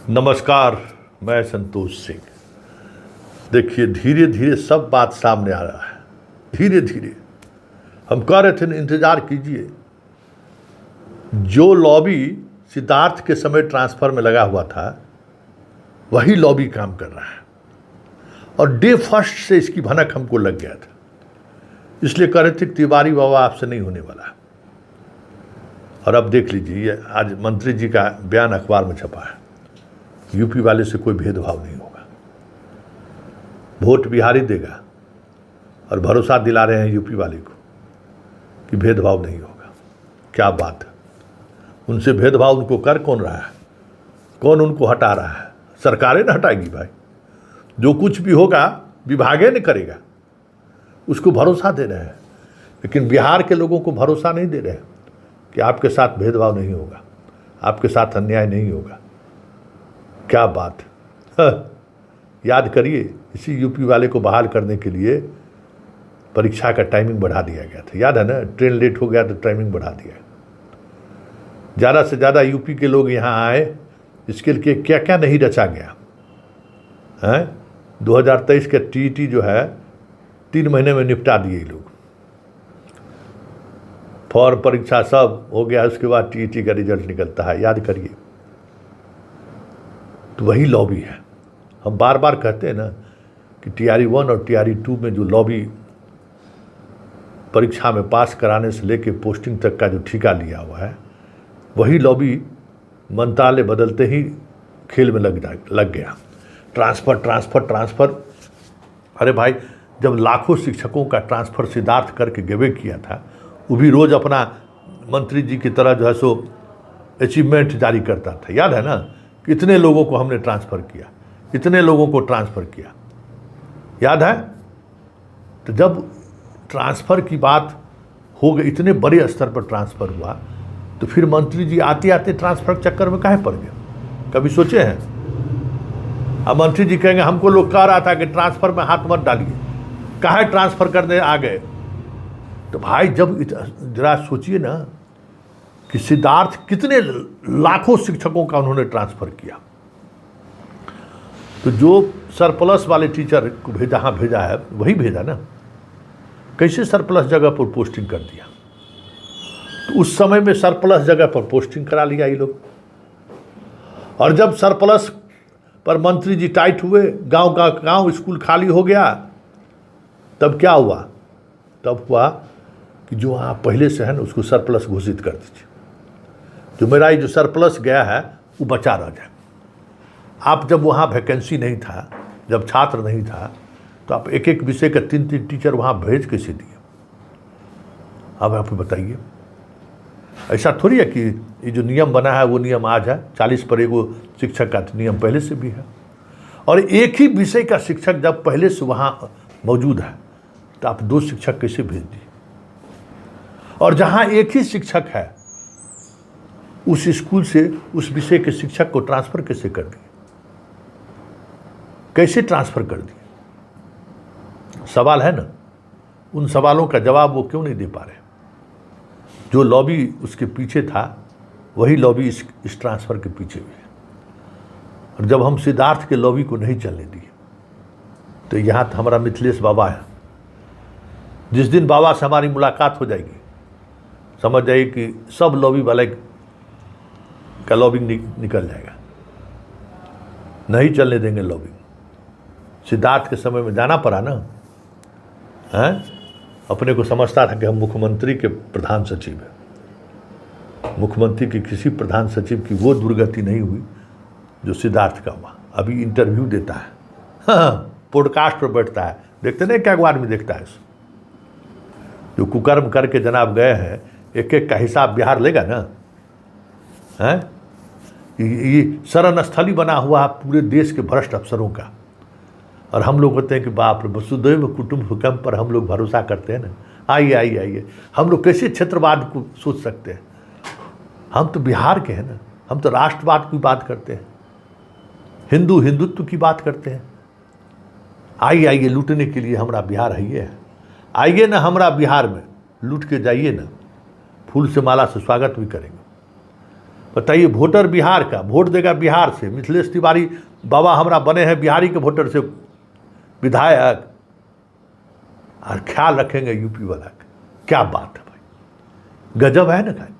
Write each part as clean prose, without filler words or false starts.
नमस्कार, मैं संतोष सिंह। देखिए, धीरे धीरे सब बात सामने आ रहा है। धीरे धीरे हम कह रहे थे इंतजार कीजिए। जो लॉबी सिद्धार्थ के समय ट्रांसफर में लगा हुआ था, वही लॉबी काम कर रहा है और डे फर्स्ट से इसकी भनक हमको लग गया था। इसलिए कह रहे थे कि तिवारी बाबा आपसे नहीं होने वाला। और अब देख लीजिए, आज मंत्री जी का बयान अखबार में छपा है। यूपी वाले से कोई भेदभाव नहीं होगा, वोट बिहारी देगा। और भरोसा दिला रहे हैं यूपी वाले को कि भेदभाव नहीं होगा। क्या बात है! उनसे भेदभाव उनको कर कौन रहा है? कौन उनको हटा रहा है? सरकारें न हटाएगी भाई। जो कुछ भी होगा विभागे ने करेगा, उसको भरोसा दे रहे हैं। लेकिन बिहार के लोगों को भरोसा नहीं दे रहे हैं कि आपके साथ भेदभाव नहीं होगा, आपके साथ अन्याय नहीं होगा। क्या बात है! याद करिए, इसी यूपी वाले को बहाल करने के लिए परीक्षा का टाइमिंग बढ़ा दिया गया था। याद है ना? ट्रेन लेट हो गया तो टाइमिंग बढ़ा दिया। ज़्यादा से ज़्यादा यूपी के लोग यहाँ आए, इसके लिए क्या क्या नहीं रचा गया है। 2023 का टीईटी जो है 3 महीने में निपटा दिए लोग। फॉर्म परीक्षा सब हो गया, उसके बाद टीईटी का रिजल्ट निकलता है। याद करिए, तो वही लॉबी है। हम बार बार कहते हैं ना कि TRE 1 और TRE 2 में जो लॉबी परीक्षा में पास कराने से लेके पोस्टिंग तक का जो ठेका लिया हुआ है, वही लॉबी मंत्रालय बदलते ही खेल में लग गया। Transfer transfer transfer. अरे भाई, जब लाखों शिक्षकों का ट्रांसफ़र सिद्धार्थ करके गिवे किया था, वो भी रोज़ अपना मंत्री जी की तरह जो है सो अचीवमेंट जारी करता था। याद है ना? कितने लोगों को हमने ट्रांसफ़र किया, इतने लोगों को ट्रांसफ़र किया। याद है? तो जब ट्रांसफ़र की बात हो गई, इतने बड़े स्तर पर ट्रांसफ़र हुआ, तो फिर मंत्री जी आते आते ट्रांसफ़र चक्कर में काहे पड़ गए? कभी सोचे हैं? अब मंत्री जी कहेंगे हमको लोग कह रहा था कि ट्रांसफ़र में हाथ मत डालिए, काहे ट्रांसफ़र करने आ गए? तो भाई, जब जरा सोचिए ना कि सिद्धार्थ कितने लाखों शिक्षकों का उन्होंने ट्रांसफ़र किया। तो जो सरप्लस वाले टीचर को भेजा है, वही भेजा ना। कैसे सरप्लस जगह पर पोस्टिंग कर दिया? तो उस समय में सरप्लस जगह पर पोस्टिंग करा लिया ये लोग। और जब सरप्लस पर मंत्री जी टाइट हुए, गांव स्कूल खाली हो गया, तब क्या हुआ? तब हुआ कि जो वहाँ पहले से है ना, उसको सरप्लस घोषित कर दीजिए। जो मेरा ये जो सरप्लस गया है वो बचा रह जाए। आप जब वहाँ वैकेंसी नहीं था, जब छात्र नहीं था, तो आप एक एक विषय का 3-3 टीचर वहाँ भेज कैसे दिए? अब आप बताइए। ऐसा थोड़ी है कि ये जो नियम बना है वो नियम आज है। 40 पर एगो शिक्षक का नियम पहले से भी है। और एक ही विषय का शिक्षक जब पहले से वहाँ मौजूद है, तो आप 2 शिक्षक कैसे भेज दिए? और जहाँ एक ही शिक्षक है, उस स्कूल से उस विषय के शिक्षक को ट्रांसफ़र कैसे कर दिए? कैसे ट्रांसफ़र कर दिए? सवाल है ना। उन सवालों का जवाब वो क्यों नहीं दे पा रहे? जो लॉबी उसके पीछे था, वही लॉबी इस ट्रांसफ़र के पीछे भी है। और जब हम सिद्धार्थ के लॉबी को नहीं चलने दिए, तो यहाँ तो हमारा मिथिलेश बाबा है। जिस दिन बाबा से हमारी मुलाकात हो जाएगी, समझ जाइए कि सब लॉबी वाले का लॉबिंग निकल जाएगा। नहीं चलने देंगे लॉबिंग। सिद्धार्थ के समय में जाना पड़ा ना, हैं? अपने को समझता था कि हम मुख्यमंत्री के प्रधान सचिव हैं। मुख्यमंत्री के किसी प्रधान सचिव की वो दुर्गति नहीं हुई जो सिद्धार्थ का हुआ। अभी इंटरव्यू देता है, हाँ, पॉडकास्ट पर बैठता है। देखते नहीं क्या आदमी देखता है? जो कुकर्म करके जनाब गए हैं, एक एक का हिसाब बिहार लेगा ना। हैं? ये शरण स्थली बना हुआ है पूरे देश के भ्रष्ट अफसरों का। और हम लोग कहते हैं कि बाप रे, वसुधैव कुटुंबकम पर हम लोग भरोसा करते हैं ना। आइए आइए आइए, हम लोग कैसे क्षेत्रवाद को सोच सकते हैं? हम तो बिहार के हैं ना। हम तो राष्ट्रवाद की बात करते हैं, हिंदुत्व की बात करते हैं। आइए आइए, लूटने के लिए हमारा बिहार है ये है। आइए ना हमारा बिहार में, लूट के जाइए ना। फूल से माला से स्वागत भी करेंगे। बताइए, वोटर बिहार का, वोट देगा बिहार से, मिथिलेश तिवारी बाबा हमारा बने हैं बिहारी के वोटर से विधायक, और ख्याल रखेंगे यूपी वाला का। क्या बात है भाई, गजब है ना भाई।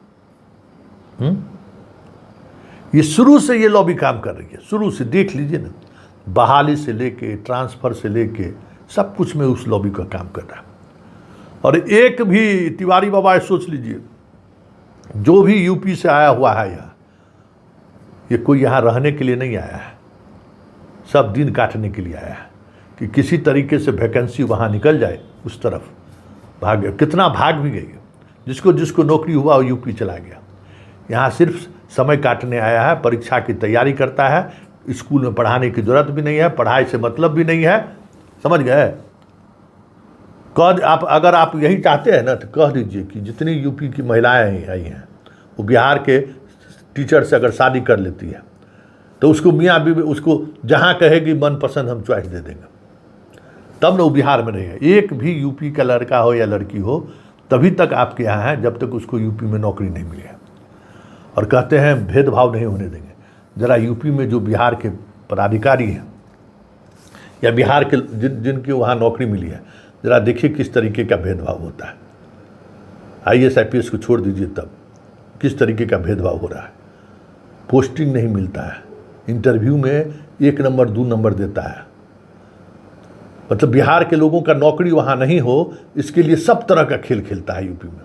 ये शुरू से ये लॉबी काम कर रही है, शुरू से देख लीजिए ना, बहाली से लेके ट्रांसफर से लेके सब कुछ में उस लॉबी का काम कर रहा है। और एक भी तिवारी बाबा सोच लीजिए, जो भी यूपी से आया हुआ है यहाँ, ये कोई यहाँ रहने के लिए नहीं आया है, सब दिन काटने के लिए आया है कि किसी तरीके से वैकेंसी वहाँ निकल जाए, उस तरफ भाग गया। कितना भाग भी गई, जिसको जिसको नौकरी हुआ वो यूपी चला गया। यहाँ सिर्फ समय काटने आया है, परीक्षा की तैयारी करता है, स्कूल में पढ़ाने की जरूरत भी नहीं है, पढ़ाई से मतलब भी नहीं है, समझ गए। आप अगर आप यही चाहते हैं ना तो कह दीजिए कि जितनी यूपी की महिलाएं आई हैं वो बिहार के टीचर से अगर शादी कर लेती है तो उसको मियाँ बीवी उसको जहाँ कहेगी मनपसंद हम चॉइस दे देंगे, तब ना वो बिहार में रहेगा। एक भी यूपी का लड़का हो या लड़की हो तभी तक आपके यहाँ है जब तक उसको यूपी में नौकरी नहीं मिली है। और कहते हैं भेदभाव नहीं होने देंगे। ज़रा यूपी में जो बिहार के पदाधिकारी हैं या बिहार के जिनकी वहाँ नौकरी मिली है, ज़रा देखिए किस तरीके का भेदभाव होता है। IAS IPS को छोड़ दीजिए, तब किस तरीके का भेदभाव हो रहा है। पोस्टिंग नहीं मिलता है, इंटरव्यू में 1 नंबर 2 नंबर देता है। मतलब बिहार के लोगों का नौकरी वहाँ नहीं हो, इसके लिए सब तरह का खेल खेलता है यूपी में,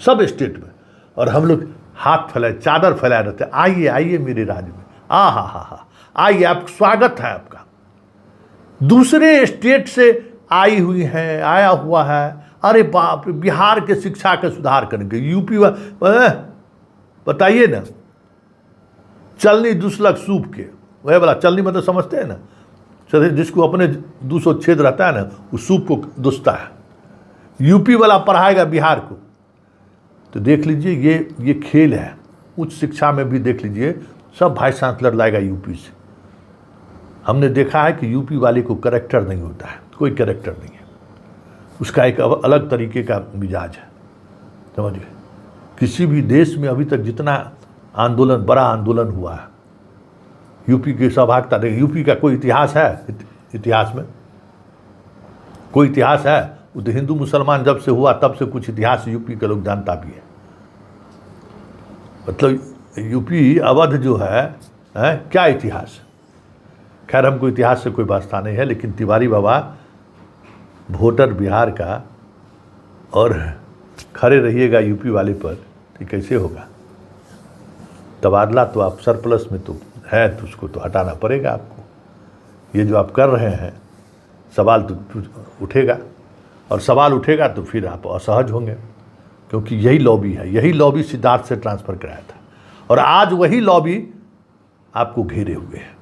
सब स्टेट में। और हम लोग हाथ फैलाए, चादर फैलाए रहते हैं, आइए आइए मेरे राज्य में, हा आइए, आप स्वागत है आपका। दूसरे स्टेट से आई हुई है, आया हुआ है, अरे बाप रे, बिहार के शिक्षा का सुधार करेंगे। यूपी बताइए ना, चलनी दुसलक सूप के, वह वाला चलनी मतलब समझते हैं ना, जिसको अपने 200 छेद रहता है ना, उस सूप को दुसता है। यूपी वाला पढ़ाएगा बिहार को। तो देख लीजिए ये खेल है। उच्च शिक्षा में भी देख लीजिए, सब वाइस चांसलर लाएगा यूपी से। हमने देखा है कि यूपी वाले को कैरेक्टर नहीं होता है, कोई कैरेक्टर नहीं है, उसका एक अलग तरीके का मिजाज है, समझ गए। किसी भी देश में अभी तक जितना आंदोलन, बड़ा आंदोलन हुआ है, यूपी की सहभागिता देखिए। यूपी का कोई इतिहास है? इतिहास में कोई इतिहास है? वो तो हिंदू मुसलमान जब से हुआ तब से कुछ इतिहास यूपी के लोग जानता भी है। मतलब यूपी अवध जो है क्या इतिहास। खैर हमको इतिहास से कोई वास्ता नहीं है, लेकिन तिवारी बाबा वोटर बिहार का, और खड़े रहिएगा यूपी वाले पर, तो कैसे होगा। तबादला तो आप सरप्लस में तो है, तो उसको तो हटाना पड़ेगा आपको। ये जो आप कर रहे हैं, सवाल तो उठेगा, और सवाल उठेगा तो फिर आप असहज होंगे, क्योंकि यही लॉबी है। यही लॉबी सिद्धार्थ से ट्रांसफ़र कराया था, और आज वही लॉबी आपको घेरे हुए है।